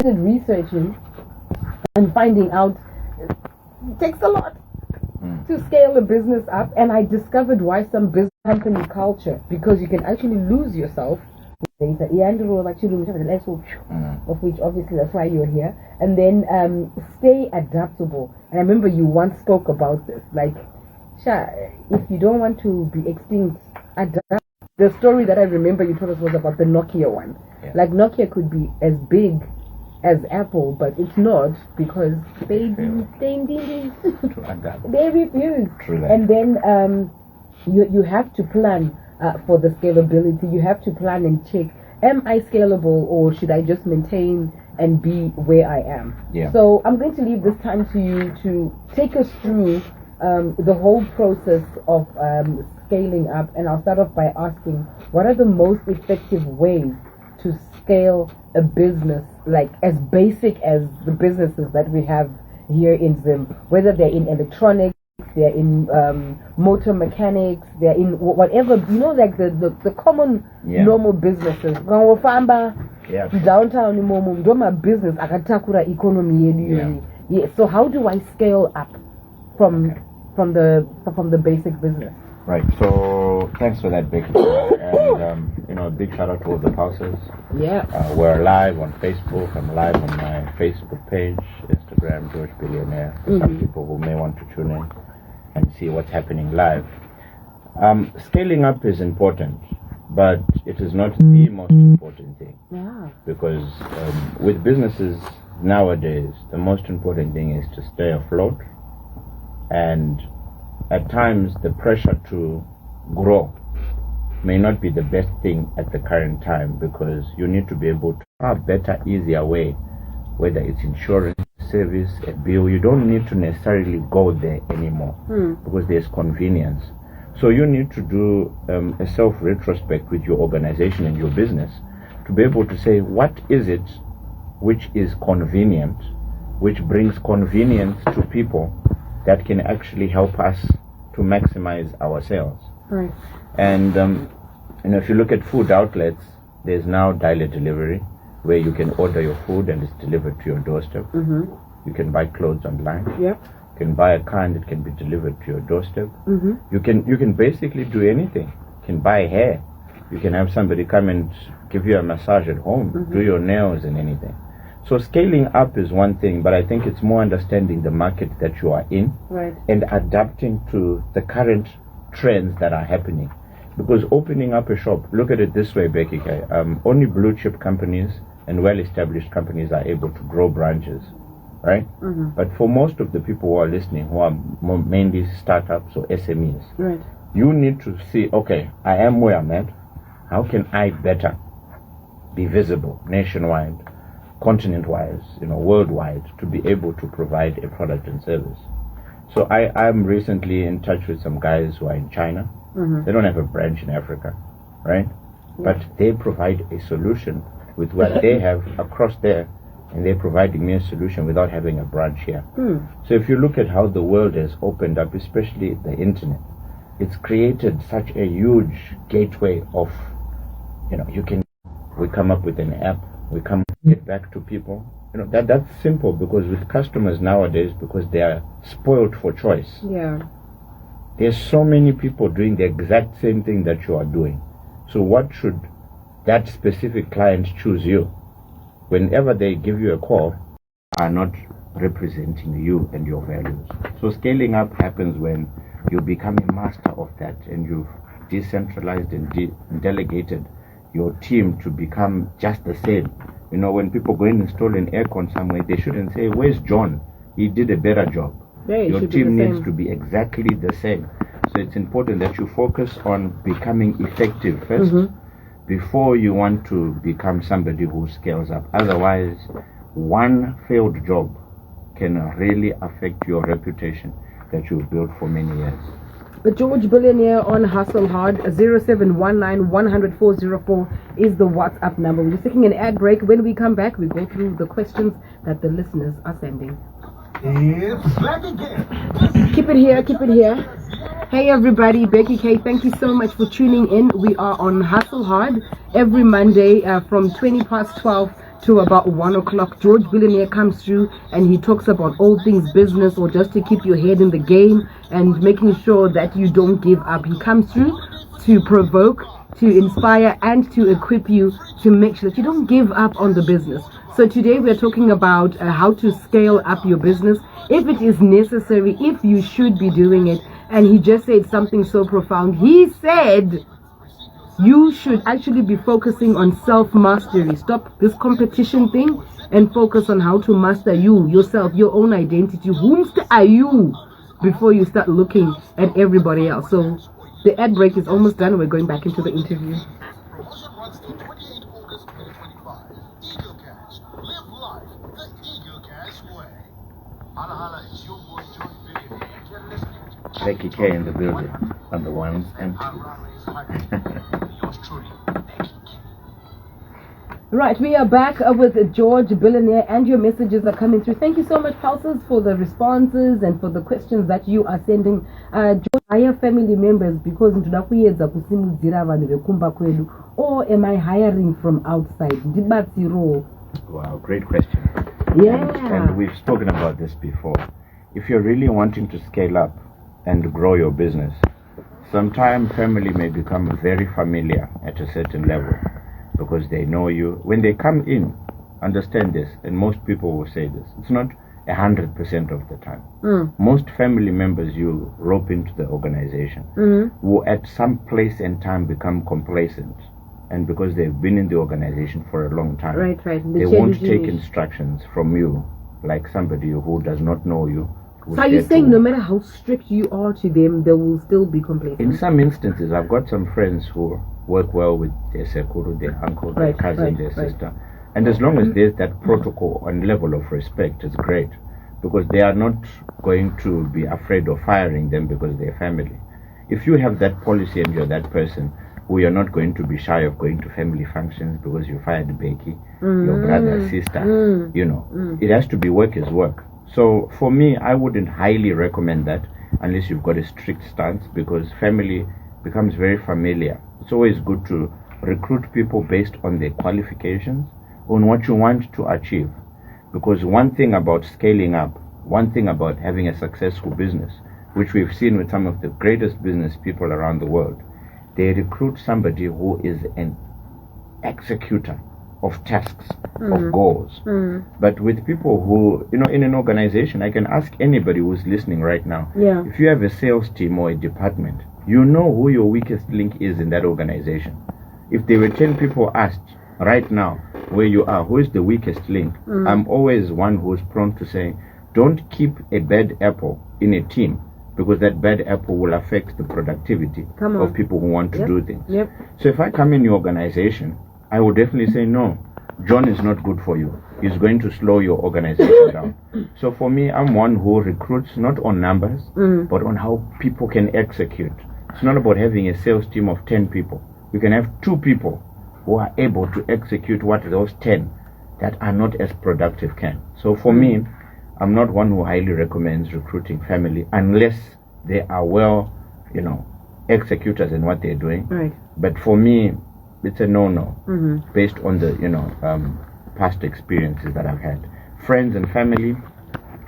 started researching and finding out it takes a lot to scale a business up, and I discovered why some business company culture, because you can actually lose yourself with data. Of which obviously that's why you're here, and then stay adaptable. And I remember you once spoke about this, like, if you don't want to be extinct, adapt. The story that I remember you told us was about the Nokia one. Yeah. Like Nokia could be as big as Apple, but it's not, because they refuse. And then you have to plan for the scalability. You have to plan and check, am I scalable, or should I just maintain and be where I am? Yeah. So I'm going to leave this time to you to take us through the whole process of scaling up, and I'll start off by asking, what are the most effective ways to scale a business, like as basic as the businesses that we have here in Zim, whether they're in electronics, they're in motor mechanics, they're in whatever, like the common normal businesses. Downtown business akatakura economy. So how do I scale up from the basic business? Right. So thanks for that, Becky. And big shout out to all the pulses. Yeah. We're live on Facebook. I'm live on my Facebook page, Instagram, George Billionaire. For some people who may want to tune in and see what's happening live. Scaling up is important, but it is not the most important thing. Yeah. Because with businesses nowadays, the most important thing is to stay afloat, and at times the pressure to grow may not be the best thing at the current time, because you need to be able to have a better, easier way, whether it's insurance, service, a bill. You don't need to necessarily go there anymore because there's convenience. So you need to do a self-retrospect with your organization and your business to be able to say, what is it which is convenient, which brings convenience to people, that can actually help us to maximize our sales. Right. And if you look at food outlets, there's now dial-a delivery, where you can order your food and it's delivered to your doorstep. You can buy clothes online. Yep. You can buy a car and it can be delivered to your doorstep. You can basically do anything. You can buy hair. You can have somebody come and give you a massage at home, do your nails and anything. So scaling up is one thing, but I think it's more understanding the market that you are in, right, and adapting to the current trends that are happening. Because opening up a shop, look at it this way, Becky K, only blue chip companies and well-established companies are able to grow branches, right? But for most of the people who are listening, who are mainly startups or SMEs, right, you need to see, okay, I am where I'm at. How can I better be visible nationwide, continent-wise, worldwide, to be able to provide a product and service? So I'm recently in touch with some guys who are in China. They don't have a branch in Africa, right? But they provide a solution with what they have across there, and they're providing me a solution without having a branch here. So if you look at how the world has opened up, especially the internet, it's created such a huge gateway of, we come up with an app, we come get back to people. That's simple, because with customers nowadays, because they are spoiled for choice. Yeah. There's so many people doing the exact same thing that you are doing. So what should that specific client choose you? Whenever they give you a call, are not representing you and your values. So scaling up happens when you become a master of that, and you've decentralized and delegated your team to become just the same. When people go and install an aircon somewhere, they shouldn't say, where's John? He did a better job. Yeah, your team needs to be exactly the same. So it's important that you focus on becoming effective first before you want to become somebody who scales up. Otherwise, one failed job can really affect your reputation that you've built for many years. The George Billionaire on Hustle Hard, 0719-100-404 is the WhatsApp number. We're taking an ad break. When we come back, we go through the questions that the listeners are sending. It's back again. Keep it here, keep it here. Hey everybody, Becky K, thank you so much for tuning in. We are on Hustle Hard every Monday from 20 past 12 to about 1 o'clock, George Billionaire comes through and he talks about all things business, or just to keep your head in the game and making sure that you don't give up. He comes through to provoke, to inspire, and to equip you to make sure that you don't give up on the business. So today we're talking about how to scale up your business, if it is necessary, if you should be doing it. And he just said something so profound. He said you should actually be focusing on self-mastery. Stop this competition thing and focus on how to master you, yourself, your own identity. Whom are you before you start looking at everybody else? So the ad break is almost done. We're going back into the interview. Promotion runs till 28 August 2025. Eagle Cash. Live life the Eagle Cash way. Holla holla, it's your boy John Billionaire. You're listening to Becky K in the building on the ones and yours truly, Becky K. Right, we are back with George Billionaire, and your messages are coming through. Thank you so much, Pulses, for the responses and for the questions that you are sending. George, hire family members because or am I hiring from outside? Wow, great question. Yeah. And we've spoken about this before. If you're really wanting to scale up and grow your business, sometimes family may become very familiar at a certain level because they know you. When they come in, understand this, and most people will say this, it's not 100% of the time. Most family members you rope into the organization will at some place and time become complacent, and because they've been in the organization for a long time, right. They won't take instructions from you like somebody who does not know you. So are you saying no matter how strict you are to them, they will still be complacent? In some instances, I've got some friends who work well with their sekuru, their uncle, their cousin, their sister. And as long as there's that protocol and level of respect, it's great. Because they are not going to be afraid of firing them because they're family. If you have that policy and you're that person, who you're not going to be shy of going to family functions because you fired Becky, your brother, sister, it has to be work is work. So for me, I wouldn't highly recommend that unless you've got a strict stance, because family becomes very familiar. It's always good to recruit people based on their qualifications, on what you want to achieve. Because one thing about scaling up, one thing about having a successful business, which we've seen with some of the greatest business people around the world, they recruit somebody who is an executor of tasks, of goals. But with people who, in an organization, I can ask anybody who's listening right now, if you have a sales team or a department, you know who your weakest link is in that organization. If there were 10 people asked right now where you are, who is the weakest link? I'm always one who's prone to say, don't keep a bad apple in a team, because that bad apple will affect the productivity of people who want to do things. So if I come in your organization, I will definitely say, no, John is not good for you. He's going to slow your organization down. So for me, I'm one who recruits not on numbers, but on how people can execute. It's not about having a sales team of 10 people. You can have 2 people who are able to execute what those 10 that are not as productive can. So for me, I'm not one who highly recommends recruiting family unless they are well, executors in what they're doing. But for me, it's a no-no based on the, past experiences that I've had. Friends and family,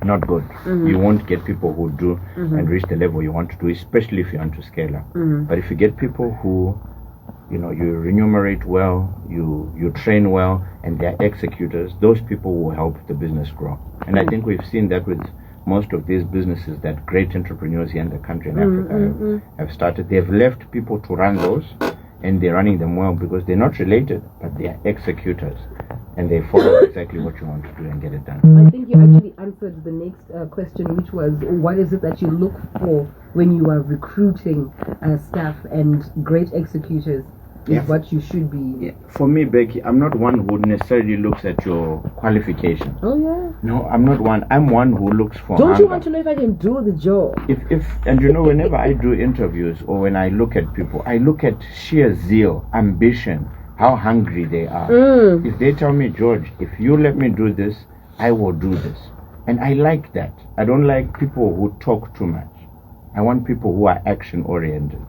not good. You won't get people who do and reach the level you want to do, especially if you want to scale up. But if you get people who, you remunerate well, you train well, and they're executors, those people will help the business grow. And I think we've seen that with most of these businesses that great entrepreneurs here in the country in Africa have started. They've left people to run those, and they're running them well because they're not related, but they are executors, and they follow exactly what you want to do and get it done. I think you actually answered the next question, which was, what is it that you look for when you are recruiting staff, and great executors is what you should be. For me, Becky, I'm not one who necessarily looks at your qualifications. No, I'm not one. I'm one who looks for Don't you want to know if I can do the job? And whenever I do interviews or when I look at people, I look at sheer zeal, ambition, how hungry they are. If they tell me, George, if you let me do this, I will do this. And I like that. I don't like people who talk too much. I want people who are action-oriented.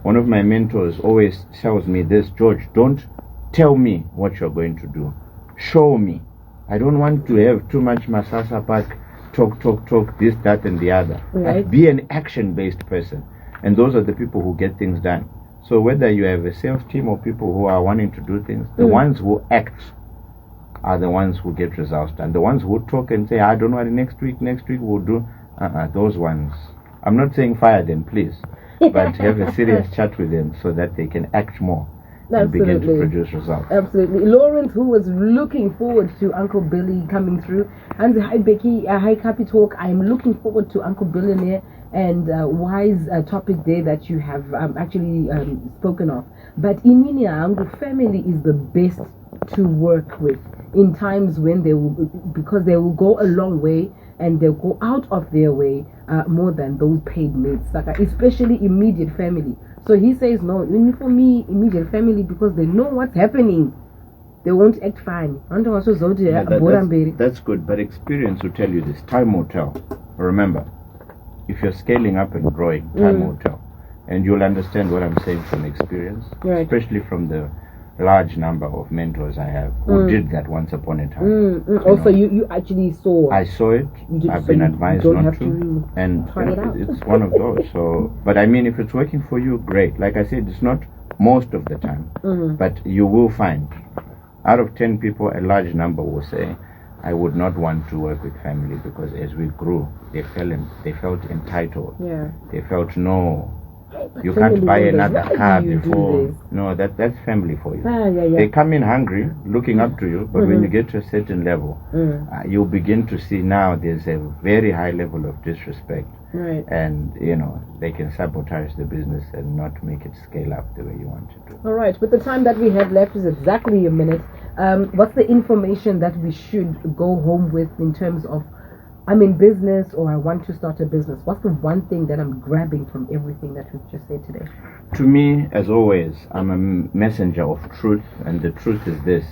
One of my mentors always tells me this, George, don't tell me what you're going to do. Show me. I don't want to have too much masasa pack, talk, this, that, and the other. Right. Be an action-based person. And those are the people who get things done. So whether you have a sales team or people who are wanting to do things, the ones who act are the ones who get results done. The ones who talk and say, I don't know what next week we'll do, those ones. I'm not saying fire them, please, but have a serious chat with them so that they can act more and begin to produce results. Absolutely. Lawrence, who was looking forward to Uncle Billy coming through, and hi Becky, hi Capi Talk. I'm looking forward to Uncle Billionaire and wise topic there that you have actually spoken of. But Iminia Angu family is the best to work with in times when they will, because they will go a long way and they'll go out of their way more than those paid mates, especially immediate family. So he says, no, only for me, immediate family, because they know what's happening. They won't act fine. That's good, but experience will tell you this. Time will tell. Remember, if you're scaling up and growing, time will tell. And you'll understand what I'm saying from experience, right. Especially from the large number of mentors I have who did that once upon a time. Also, you actually saw. I saw it. I've been advised not to, and it's one of those. So, but I mean, if it's working for you, great. Like I said, it's not most of the time, but you will find out of 10 people, a large number will say, I would not want to work with family because as we grew, they felt entitled. Yeah. They felt you can't buy another car before. No, that's family for you. They come in hungry, looking up to you, but when you get to a certain level, you'll begin to see now there's a very high level of disrespect. Right. And, they can sabotage the business and not make it scale up the way you want it to. All right. With the time that we have left is exactly a minute. What's the information that we should go home with in terms of, I'm in business or I want to start a business? What's the one thing that I'm grabbing from everything that we've just said today? To me, as always, I'm a messenger of truth, and the truth is this.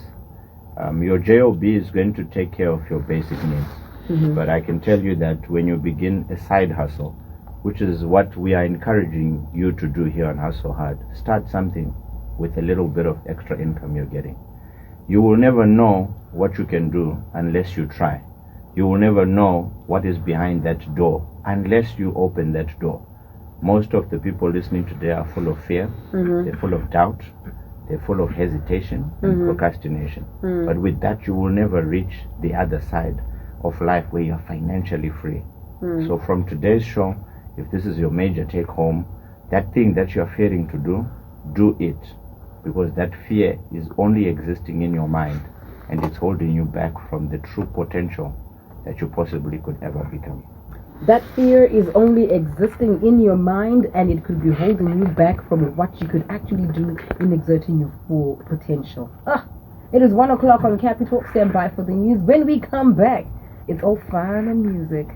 Your job is going to take care of your basic needs. But I can tell you that when you begin a side hustle, which is what we are encouraging you to do here on Hustle Hard, start something with a little bit of extra income you're getting. You will never know what you can do unless you try. You will never know what is behind that door unless you open that door. Most of the people listening today are full of fear, they're full of doubt, they're full of hesitation and procrastination. But with that, you will never reach the other side of life where you're financially free. So from today's show, if this is your major take home, that thing that you're fearing to do it. Because that fear is only existing in your mind and it's holding you back from the true potential that you possibly could ever become. That fear is only existing in your mind and it could be holding you back from what you could actually do in exerting your full potential. It is 1 o'clock on Capital. Stand by for the news. When we come back, it's all fun and music.